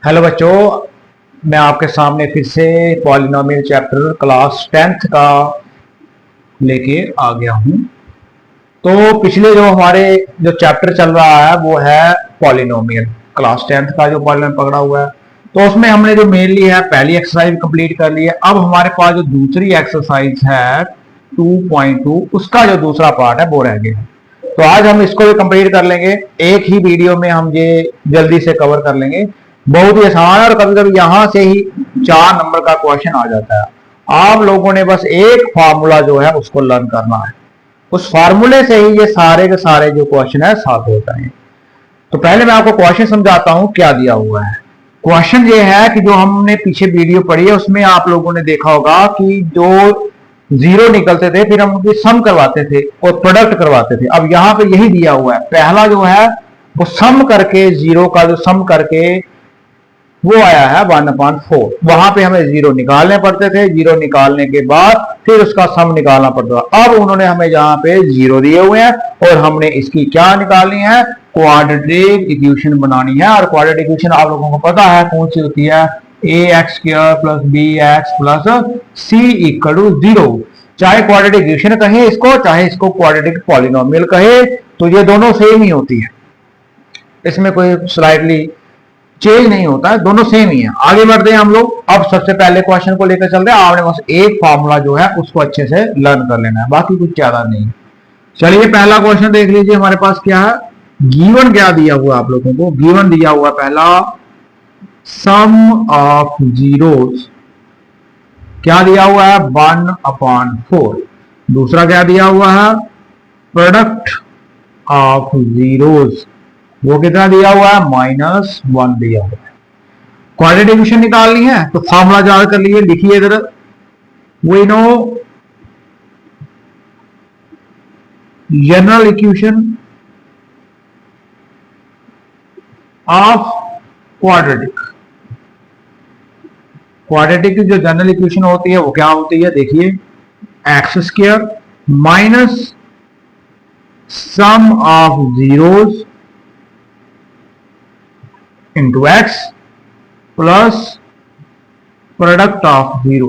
Hello बच्चों, मैं आपके सामने फिर से पॉलिनोमियल चैप्टर क्लास 10th का लेके आ गया हूं। तो पिछले जो चैप्टर चल रहा है वो है पॉलिनोमियल। क्लास 10th का जो पॉलिनोमियल पकड़ा हुआ है, तो उसमें हमने जो मेनली है पहली एक्सरसाइज कंप्लीट कर ली है। अब हमारे पास जो दूसरी एक्सरसाइज है 2.2, उसका जो दूसरा पार्ट है वो रह गया है। तो आज हम इसको भी कंप्लीट कर लेंगे, एक ही वीडियो में हम ये जल्दी से कवर कर लेंगे। बहुत ही आसान है और कभी कभी यहां से ही 4 नंबर का क्वेश्चन आ जाता है। आप लोगों ने बस एक फार्मूला जो है उसको लर्न करना है, उस फार्मूले से ही ये सारे के सारे जो क्वेश्चन है सॉल्व हो जाएंगे। तो पहले मैं आपको क्वेश्चन समझाता हूं क्या दिया हुआ है। क्वेश्चन ये है कि जो हमने पीछे वीडियो पढ़ी है उसमें आप लोगों ने देखा होगा कि जो जीरो निकलते थे फिर हम उनकी सम करवाते थे और प्रोडक्ट करवाते थे। अब यहां पे यही दिया हुआ है, पहला जो है वो सम करके, जीरो का जो सम करके वो आया है 1/4। वहां पे हमें जीरो निकालने पड़ते थे, जीरो निकालने के बाद फिर उसका सम निकालना पड़ता था। अब उन्होंने हमें यहाँ पे जीरो दिए हुए हैं और हमने इसकी क्या निकालनी है, क्वाड्रेटिक इक्वेशन बनानी है। और क्वाड्रेटिक इक्वेशन आप लोगों को पता है कौन सी होती है, ax square plus bx plus c equal to 0। चाहे क्वाड्रेटिक इक्वेशन कहे इसको, चाहे इसको क्वाड्रेटिक पॉलिनोमियल कहे, तो ये दोनों सेम ही होती है, इसमें कोई स्लाइटली चेंज नहीं होता है, दोनों सेम ही है। आगे बढ़ते हैं हम लोग। अब सबसे पहले क्वेश्चन को लेकर चलते हैं। आपने बस एक फार्मूला जो है उसको अच्छे से लर्न कर लेना है, बाकी कुछ ज्यादा नहीं। चलिए पहला क्वेश्चन देख लीजिए, हमारे पास क्या है, गिवन क्या दिया हुआ आप लोगों को। गिवन दिया हुआ पहला सम ऑफ जीरोस, क्या दिया हुआ है 1/4। दूसरा क्या दिया हुआ है, प्रोडक्ट ऑफ जीरोस, वो कितना दिया हुआ है -1 दिया हुआ है। क्वाड्रेटिक इक्वेशन निकालनी है तो फॉर्मूला याद कर लिए, लिखिए इधर। We know general equation of quadratic. Quadratic की जो जनरल इक्वेशन होती है वो क्या होती है, देखिए, x square minus sum of zeros into x plus product of zero,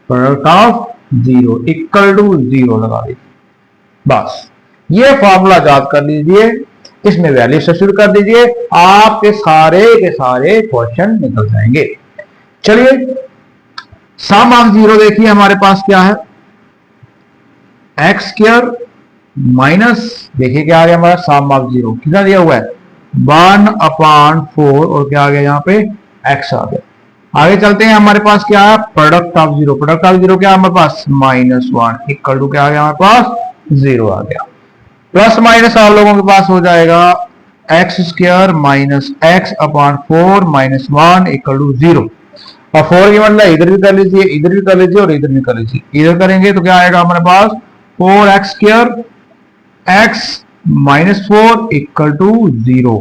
product of zero equal to 0 लगा दीजिए। बस ये फॉर्मूला याद कर लीजिए, इसमें वैल्यू सब्स्टिट्यूट कर दीजिए, आपके सारे के सारे क्वेश्चन निकल जाएंगे। चलिए सम ऑफ जीरो देखिए हमारे पास क्या है, एक्स स्क्वायर माइनस, देखिए क्या आ गया हमारा सम ऑफ जीरो, कितना दिया हुआ है 1/4 और क्या आ गया यहाँ पे x आ गया। आगे चलते हैं, हमारे पास क्या है product of zero. Product of zero क्या है हमारे पास -1 इक्वल टू क्या आ गया हमारे पास 0 आ गया। प्लस माइनस आप लोगों के पास हो जाएगा x square minus x/4 -1 equal to 0। और 4 की मतलब इधर भी कर लीजिए, इधर भी कर लीजिए और इधर भी कर लीजिए। इधर करेंगे तो क्या आएगा हमारे पास 4x square x -4 equal to 0।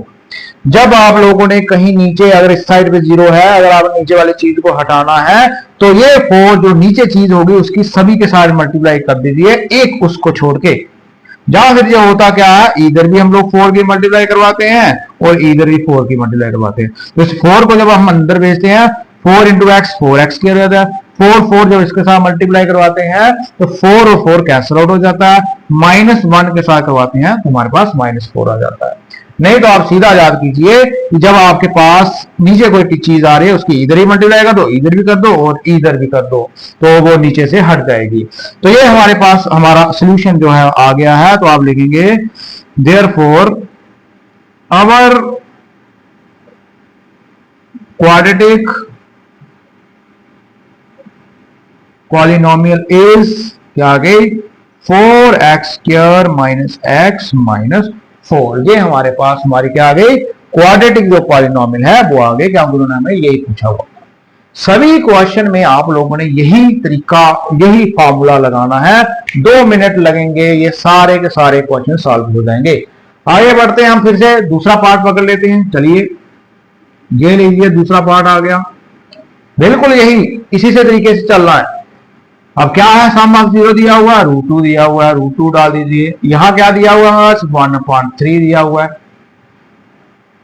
जब आप लोगों ने कहीं नीचे, अगर इस साइड पे 0 है, अगर आप नीचे वाली चीज को हटाना है तो ये 4 जो नीचे चीज होगी उसकी सभी के साथ मल्टीप्लाई कर दीजिए, एक उसको छोड़ के। जहां फिर ये होता क्या है, इधर भी हम लोग 4 की मल्टीप्लाई करवाते हैं और इधर भी 4 की मल्टीप्लाई करवाते हैं। तो इस 4 को जब हम अंदर भेजते हैं 4 इंटू एक्स 4x किया जाता है, 4 जब इसके साथ मल्टीप्लाई करवाते हैं तो 4 और 4 कैंसिल आउट हो जाता है, -1 के साथ करवाते हैं तो हमारे पास -4 आ जाता है। नहीं तो आप सीधा याद कीजिए कि जब आपके पास नीचे कोई चीज आ रही है उसकी इधर ही मल्टीप्लाई कर दो, इधर भी कर दो और इधर भी कर दो, तो वो नीचे से हट जाएगी। तो ये हमारे पास हमारा सोल्यूशन जो है आ गया है। तो आप लिखेंगे therefore our quadratic polynomial is क्या आ गई 4x स्क्वायर माइनस x -4। ये हमारे पास हमारी क्या आ गई, क्वाड्रेटिक जो पॉलिनोमियल है वो आ गई। क्या उन्होंने हमें यही पूछा हुआ। सभी क्वेश्चन में आप लोगों ने यही तरीका, यही फॉर्मूला लगाना है। 2 मिनट लगेंगे, ये सारे के सारे क्वेश्चन सॉल्व हो जाएंगे। आगे बढ़ते हैं, हम फिर से दूसरा पार्ट पकड़ लेते हैं। चलिए ये लीजिए, दूसरा पार्ट आ गया, बिल्कुल यही इसी से तरीके से चल रहा है। अब क्या है, सम ऑफ जीरो दिया हुआ है, √2 दिया हुआ है, √2 डाल दीजिए। यहां क्या दिया हुआ है, 1/3 दिया हुआ है।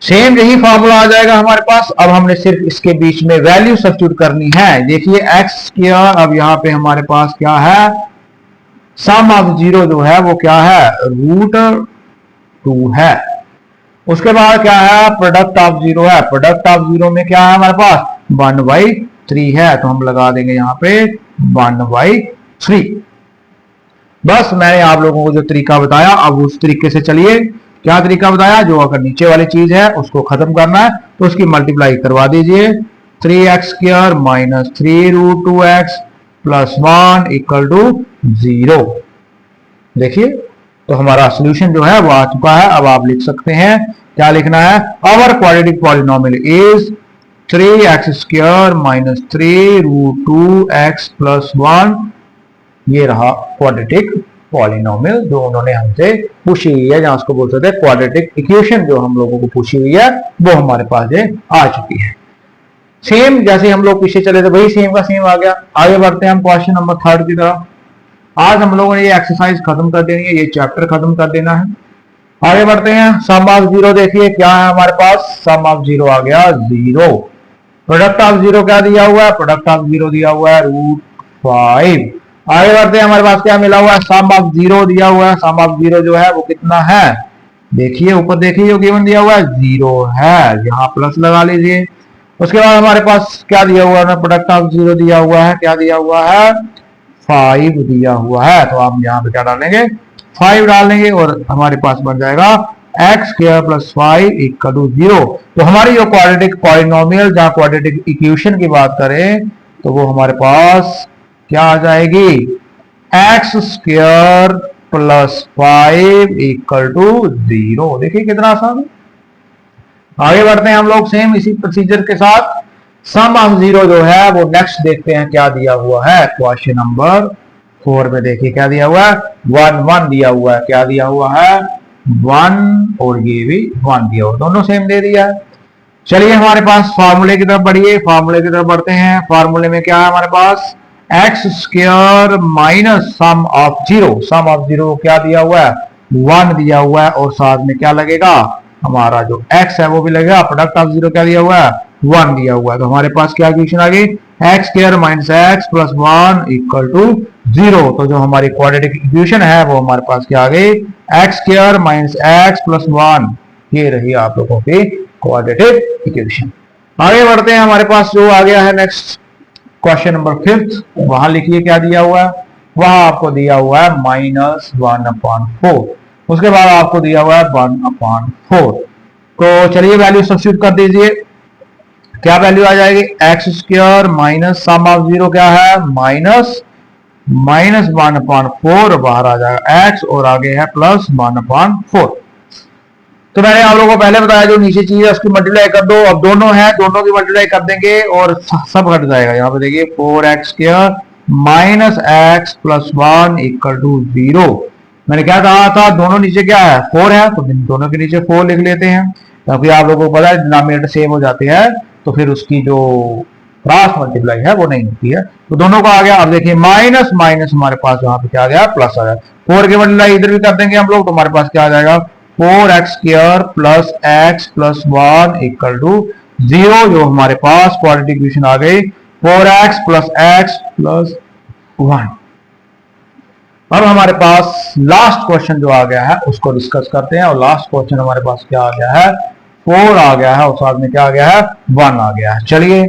सेम यही फॉर्मूला आ जाएगा हमारे पास। अब हमने सिर्फ इसके बीच में वैल्यू सब्स्टिट्यूट करनी है। देखिए एक्स स्क्वायर, अब यहाँ पे हमारे पास क्या है, सम ऑफ जीरो जो है वो क्या है, √2 है। उसके बाद क्या है, प्रोडक्ट ऑफ जीरो है। प्रोडक्ट ऑफ जीरो में क्या है हमारे पास, 1/3 है, तो हम लगा देंगे यहाँ पे 1/3। बस मैंने आप लोगों को जो तरीका बताया, अब उस तरीके से चलिए। क्या तरीका बताया, जो अगर नीचे वाली चीज है उसको खत्म करना है तो उसकी मल्टीप्लाई करवा दीजिए। 3x² minus 3√2x plus 1 equal to 0। देखिए तो हमारा सोल्यूशन जो है वो आ चुका है। अब आप लिख सकते हैं, क्या लिखना है, our quadratic polynomial is 3x² minus 3√2x plus 1। ये रहा क्वाड्रेटिक पॉलिनोमियल जो उन्होंने हमसे पूछी हुई है, जहां उसको बोल सकते हैं क्वाड्रेटिक इक्वेशन जो हम लोगों को पूछी हुई है वो हमारे पास ये आ चुकी है। सेम जैसे हम लोग पीछे चले थे वही सेम का सेम आ गया। आगे बढ़ते हैं हम क्वेश्चन नंबर 3 की तरफ। आज हम लोगों ने ये एक्सरसाइज खत्म कर देनी है, ये चैप्टर खत्म कर देना है। आगे बढ़ते हैं। सम ऑफ जीरो देखिए क्या है हमारे पास, सम ऑफ जीरो आ गया 0। प्रोडक्ट ऑफ जीरो क्या दिया हुआ है, प्रोडक्ट ऑफ जीरो दिया हुआ है √5। आगे बढ़ते हैं, हमारे पास क्या मिला हुआ है, सम ऑफ जीरो दिया हुआ है। सम ऑफ जीरो जो है वो कितना है, देखिए ऊपर देखिए जो गिवन दिया हुआ है 0 है, यहाँ प्लस लगा लीजिए। उसके बाद हमारे पास क्या दिया हुआ है, प्रोडक्ट ऑफ जीरो दिया हुआ है, क्या दिया हुआ है, 5 दिया हुआ है। तो आप यहाँ पे क्या डालेंगे, 5 डालेंगे और हमारे पास बन जाएगा x² प्लस 5 इक्वल टू 0। तो हमारी जो क्वाड्रेटिक पॉलिनोमियल, जहां क्वाड्रेटिक इक्वेशन की बात करें तो वो हमारे पास क्या आ जाएगी, x² प्लस 5 इक्वल टू 0। देखिए कितना आसान है। आगे बढ़ते हैं हम लोग सेम इसी प्रोसीजर के साथ। सम ऑफ जीरो जो है वो नेक्स्ट देखते हैं क्या दिया हुआ है। क्वेश्चन नंबर 4 में देखिए क्या दिया हुआ है, 1 1 दिया हुआ है। क्या दिया हुआ है, 1 और ये भी 1 दिया हुआ, दोनों सेम दे दिया है। चलिए हमारे पास फार्मूले की तरफ बढ़िए, फार्मूले की तरफ बढ़ते हैं। फार्मूले में क्या है हमारे पास, x² minus sum of zero. Sum of zero क्या दिया हुआ है, 1 दिया हुआ है और साथ में क्या लगेगा, हमारा जो x है वो भी लगेगा। प्रोडक्ट ऑफ जीरो क्या दिया हुआ है, 1 दिया हुआ है। तो हमारे पास क्या इक्वेशन आ गई, x² minus x plus 1 equal to 0। तो जो हमारी क्वाड्रेटिक इक्वेशन है वो हमारे पास क्या आ गई, x² माइनस x प्लस 1। ये रही आप लोगों की क्वाड्रेटिक इक्वेशन। आगे बढ़ते हैं, हमारे पास जो आ गया है नेक्स्ट क्वेश्चन नंबर 5। वहां लिखिए क्या दिया हुआ है, वहां आपको दिया हुआ है -1/4। उसके बाद आपको दिया हुआ है 1/4। तो चलिए वैल्यू सब्स्टिट्यूट कर दीजिए। क्या वैल्यू आ जाएगी, x² minus sum of zero क्या है, -1/4 बाहर आ जाएगा x और आगे है प्लस 1/4। तो मैंने आप लोगों को पहले बताया जो नीचे चीज है उसकी मल्टीप्लाई कर दो। अब दोनों है, दोनों की मल्टीप्लाई कर देंगे और सब हट जाएगा। यहाँ पे देखिए 4x² minus x plus 1 equal to 0। मैंने क्या कहा था, दोनों नीचे क्या है, 4 है, तो दोनों के नीचे 4 लिख लेते हैं, क्योंकि आप लोगों को पता है डिनोमिनेटर सेम हो जाते हैं तो फिर उसकी जो क्रॉस मल्टीप्लाई है वो नहीं होती है। तो दोनों को आ गया। अब देखिए माइनस माइनस हमारे पास यहाँ पे क्या आ गया, प्लस आ गया। 4 की मल्टीप्लाई इधर भी कर देंगे हम लोग, तो हमारे पास क्या आ जाएगा, 4x² plus x plus 1 equal to 0। जो हमारे पास क्वाड्रेटिक इक्वेशन आ गई 4x प्लस x प्लस 1। अब हमारे पास लास्ट क्वेश्चन जो आ गया है उसको डिस्कस करते हैं। और लास्ट क्वेश्चन हमारे पास क्या आ गया है, 4 आ गया है और साथ में क्या आ गया है, 1 आ गया है। चलिए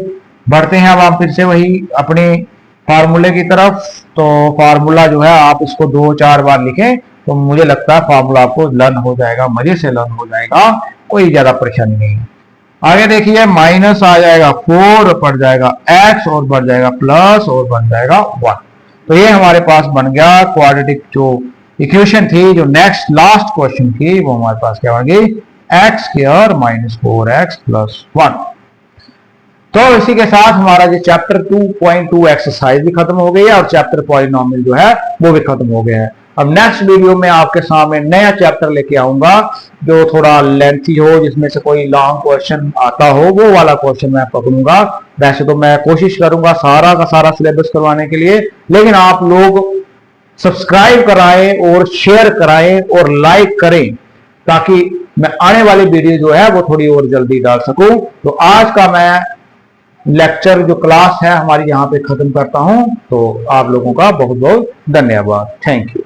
बढ़ते हैं अब आप फिर से वही अपने फार्मूले की तरफ। तो फार्मूला जो है आप इसको 2-4 बार लिखें तो मुझे लगता है फार्मूला आपको लर्न हो जाएगा, मजे से लर्न हो जाएगा, कोई ज्यादा परेशानी नहीं है। आगे देखिए माइनस आ जाएगा 4, पड़ जाएगा x और बढ़ जाएगा प्लस और बन जाएगा 1। तो ये हमारे पास बन गया क्वाड्रेटिक जो इक्वेशन थी, जो नेक्स्ट लास्ट क्वेश्चन की, वो हमारे पास क्या बन गई, x² माइनस 4x प्लस 1। तो इसी के साथ हमारा जो चैप्टर 2.2 एक्सरसाइज भी खत्म हो गई है और चैप्टर पॉलिनोमियल जो है वो भी खत्म हो गया है। अब नेक्स्ट वीडियो में आपके सामने नया चैप्टर लेके आऊंगा जो थोड़ा लेंथी हो, जिसमें से कोई लॉन्ग क्वेश्चन आता हो, वो वाला क्वेश्चन मैं पकड़ूंगा। वैसे तो मैं कोशिश करूंगा सारा का सारा सिलेबस करवाने के लिए, लेकिन आप लोग सब्सक्राइब कराएं और शेयर कराएं और लाइक करें ताकि मैं आने वाली वीडियो जो है वो थोड़ी और जल्दी डाल सकूं। तो आज का मैं लेक्चर जो क्लास है हमारी यहाँ पे खत्म करता हूं। तो आप लोगों का बहुत बहुत धन्यवाद। Thank you.